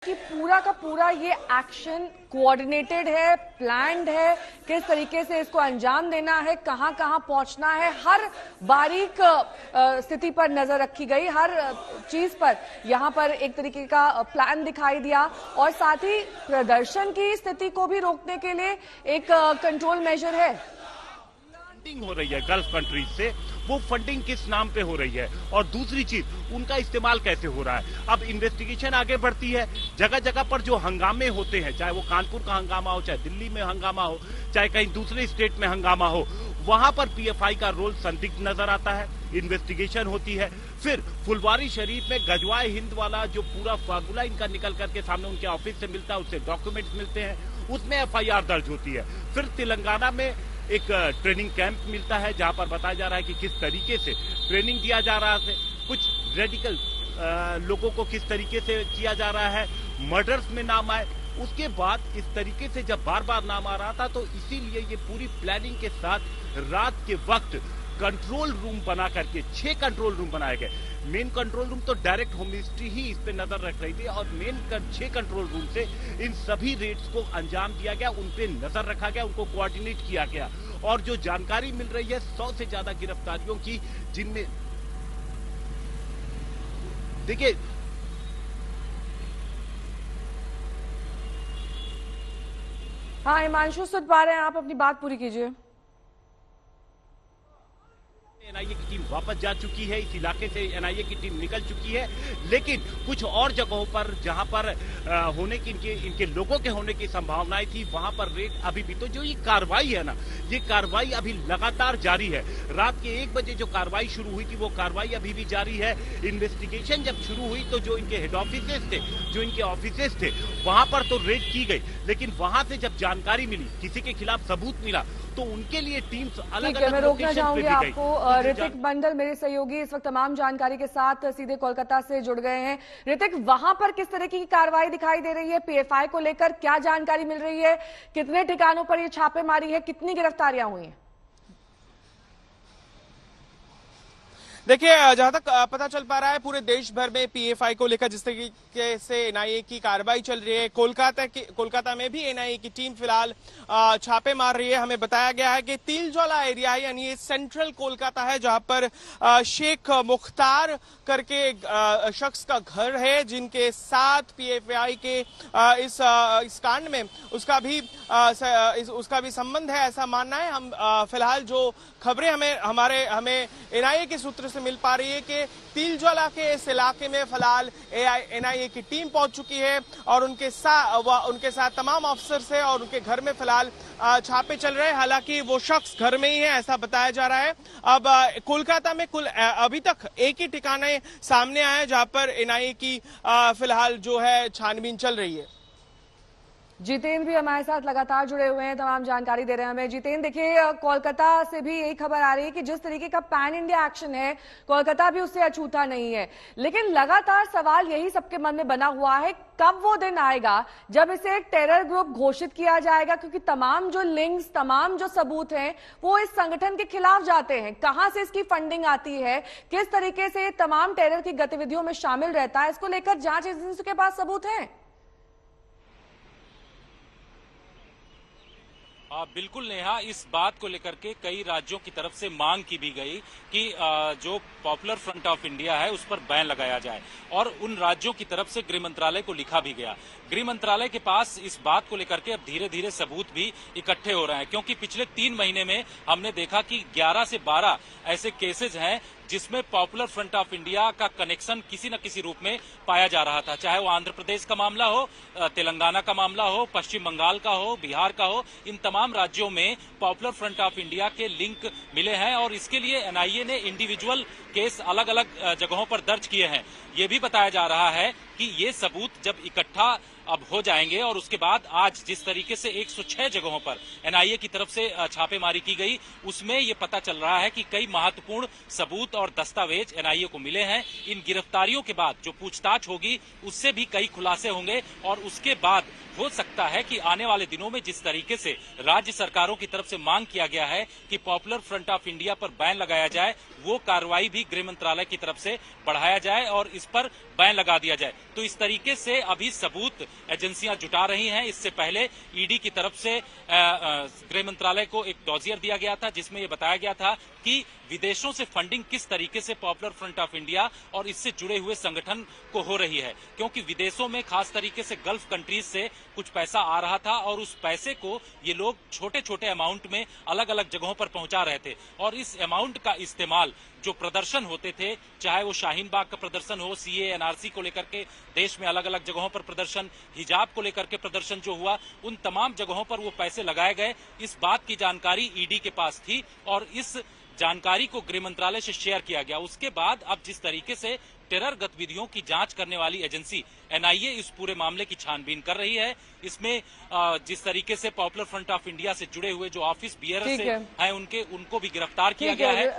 कि पूरा का पूरा ये एक्शन कोऑर्डिनेटेड है, प्लान्ड है, किस तरीके से इसको अंजाम देना है, कहां कहां पहुंचना है, हर बारीक स्थिति पर नजर रखी गई, हर चीज पर यहां पर एक तरीके का प्लान दिखाई दिया और साथ ही प्रदर्शन की स्थिति को भी रोकने के लिए एक कंट्रोल मेजर है। फंडिंग हो रही है गल्फ कंट्रीज से, वो फंडिंग किस नाम पे हो रही है और दूसरी चीज उनका इस्तेमाल कैसे हो रहा है। अब इन्वेस्टिगेशन आगे बढ़ती है, जगह जगह पर जो हंगामे होते हैं, चाहे वो कानपुर का हंगामा हो, चाहे दिल्ली में हंगामा हो, चाहे कहीं दूसरे स्टेट में हंगामा हो, वहां पर पीएफआई का रोल संदिग्ध नजर आता है। इन्वेस्टिगेशन होती है, फिर फुलवारी शरीफ में गजवाए हिंद वाला जो पूरा फार्मूला इनका निकल करके सामने उनके ऑफिस से मिलता है, उससे डॉक्यूमेंट्स मिलते हैं, उसमें एफआईआर दर्ज होती है। फिर तेलंगाना में एक ट्रेनिंग कैंप मिलता है जहां पर बताया जा रहा है कि किस तरीके से ट्रेनिंग दिया जा रहा है, कुछ रेडिकल लोगों को किस तरीके से किया जा रहा है, मर्डर्स में नाम आए। उसके बाद इस तरीके से जब बार बार नाम आ रहा था तो इसीलिए ये पूरी प्लानिंग के साथ रात के वक्त कंट्रोल रूम बना करके 6 कंट्रोल रूम बनाए गए। मेन कंट्रोल रूम तो डायरेक्ट होम मिनिस्ट्री ही इस पे नजर रख रही थी और 6 कंट्रोल रूम से इन सभी रेड्स को अंजाम दिया गया, उन पे नजर रखा गया, उनको कोऑर्डिनेट किया गया। और जो जानकारी मिल रही है 100 से ज्यादा गिरफ्तारियों की, जिनमें देखिए हाँ हिमांशु, सुन पा रहे हैं आप? अपनी बात पूरी कीजिए। एनआईए की टीम वापस जा चुकी है, इस इलाके से एनआईए की टीम निकल चुकी है, लेकिन कुछ और जगहों पर जहां पर होने की इनके लोगों के होने की संभावनाएं थी, वहां पर रेड अभी भी, तो जो ये कार्रवाई है ना, ये कार्रवाई अभी लगातार जारी है। रात के 1 बजे जो कार्रवाई शुरू हुई थी वो कार्रवाई अभी भी जारी है। इन्वेस्टिगेशन जब शुरू हुई तो जो इनके हेड ऑफिसेज थे, जो इनके ऑफिसेज थे, वहां पर तो रेड की गई, लेकिन वहां से जब जानकारी मिली, किसी के खिलाफ सबूत मिला, तो उनके लिए टीम्स अलग अलग मैं रोकना चाहूंगी लोकेशन पे आपको। ऋतिक मंडल मेरे सहयोगी इस वक्त तमाम जानकारी के साथ सीधे कोलकाता से जुड़ गए हैं। ऋतिक, वहां पर किस तरह की कार्रवाई दिखाई दे रही है? पीएफआई को लेकर क्या जानकारी मिल रही है? कितने ठिकानों पर ये छापेमारी है? कितनी गिरफ्तारियां हुई हैं? देखिए, जहां तक पता चल पा रहा है, पूरे देश भर में पीएफआई को लेकर जिस तरीके से एनआईए की कार्रवाई चल रही है, कोलकाता में भी एनआईए की टीम फिलहाल छापे मार रही है। हमें बताया गया है कि तिलजोला एरिया है, यानी ये सेंट्रल कोलकाता है, जहां पर शेख मुख्तार करके शख्स का घर है, जिनके साथ पीएफआई के इस कांड में उसका भी संबंध है, ऐसा मानना है। हम फिलहाल जो खबरें हमें एनआईए के सूत्र से मिल पा रही है कि तिलजोला के इस इलाके में फिलहाल एनआईए की टीम पहुंच चुकी है और उनके साथ तमाम अफसर्स है और उनके घर में फिलहाल छापे चल रहे हैं। हालांकि वो शख्स घर में ही है, ऐसा बताया जा रहा है। अब कोलकाता में कुल अभी तक एक ही ठिकाने सामने आए हैं जहां पर एनआईए की फिलहाल जो है छानबीन चल रही है। जितेंद्र भी हमारे साथ लगातार जुड़े हुए हैं, तमाम जानकारी दे रहे हैं हमें। जितेंद्र, देखिए कोलकाता से भी यही खबर आ रही है कि जिस तरीके का पैन इंडिया एक्शन है, कोलकाता भी उससे अछूता नहीं है। लेकिन लगातार सवाल यही सबके मन में बना हुआ है, कब वो दिन आएगा जब इसे एक टेरर ग्रुप घोषित किया जाएगा? क्योंकि तमाम जो लिंक्स, तमाम जो सबूत हैं, वो इस संगठन के खिलाफ जाते हैं। कहां से इसकी फंडिंग आती है, किस तरीके से तमाम टेरर की गतिविधियों में शामिल रहता है, इसको लेकर जांच एजेंसी के पास सबूत है। बिल्कुल नेहा, इस बात को लेकर के कई राज्यों की तरफ से मांग की भी गई कि जो पॉपुलर फ्रंट ऑफ इंडिया है उस पर बैन लगाया जाए और उन राज्यों की तरफ से गृह मंत्रालय को लिखा भी गया। गृह मंत्रालय के पास इस बात को लेकर के अब धीरे धीरे सबूत भी इकट्ठे हो रहे हैं, क्योंकि पिछले 3 महीने में हमने देखा कि 11 से 12 ऐसे केसेज हैं जिसमें पॉपुलर फ्रंट ऑफ इंडिया का कनेक्शन किसी न किसी रूप में पाया जा रहा था, चाहे वो आंध्र प्रदेश का मामला हो, तेलंगाना का मामला हो, पश्चिम बंगाल का हो, बिहार का हो। इन तमाम राज्यों में पॉपुलर फ्रंट ऑफ इंडिया के लिंक मिले हैं और इसके लिए एनआईए ने इंडिविजुअल केस अलग अलग जगहों पर दर्ज किए हैं। ये भी बताया जा रहा है कि ये सबूत जब इकट्ठा अब हो जाएंगे और उसके बाद आज जिस तरीके से 106 जगहों पर एनआईए की तरफ से छापेमारी की गई, उसमें ये पता चल रहा है कि कई महत्वपूर्ण सबूत और दस्तावेज एनआईए को मिले हैं। इन गिरफ्तारियों के बाद जो पूछताछ होगी उससे भी कई खुलासे होंगे और उसके बाद हो सकता है कि आने वाले दिनों में जिस तरीके से राज्य सरकारों की तरफ से मांग किया गया है कि पॉपुलर फ्रंट ऑफ इंडिया पर बैन लगाया जाए, वो कार्रवाई भी गृह मंत्रालय की तरफ से बढ़ाया जाए और इस पर बैन लगा दिया जाए। तो इस तरीके से अभी सबूत एजेंसियां जुटा रही हैं। इससे पहले ईडी की तरफ से गृह मंत्रालय को एक डॉजियर दिया गया था, जिसमें यह बताया गया था कि विदेशों से फंडिंग किस तरीके से पॉपुलर फ्रंट ऑफ इंडिया और इससे जुड़े हुए संगठन को हो रही है, क्योंकि विदेशों में खास तरीके से गल्फ कंट्रीज से कुछ पैसा आ रहा था और उस पैसे को ये लोग छोटे छोटे अमाउंट में अलग अलग जगहों पर पहुंचा रहे थे और इस अमाउंट का इस्तेमाल जो प्रदर्शन होते थे, चाहे वो शाहीन बाग का प्रदर्शन हो, सीए एनआरसी को लेकर के देश में अलग अलग जगहों पर प्रदर्शन, हिजाब को लेकर के प्रदर्शन जो हुआ, उन तमाम जगहों पर वो पैसे लगाए गए। इस बात की जानकारी ईडी के पास थी और इस जानकारी को गृह मंत्रालय से शेयर किया गया। उसके बाद अब जिस तरीके से टेरर गतिविधियों की जांच करने वाली एजेंसी एनआईए इस पूरे मामले की छानबीन कर रही है, इसमें जिस तरीके से पॉपुलर फ्रंट ऑफ इंडिया से जुड़े हुए जो ऑफिस बियरर से हैं उनको भी गिरफ्तार किया गया है।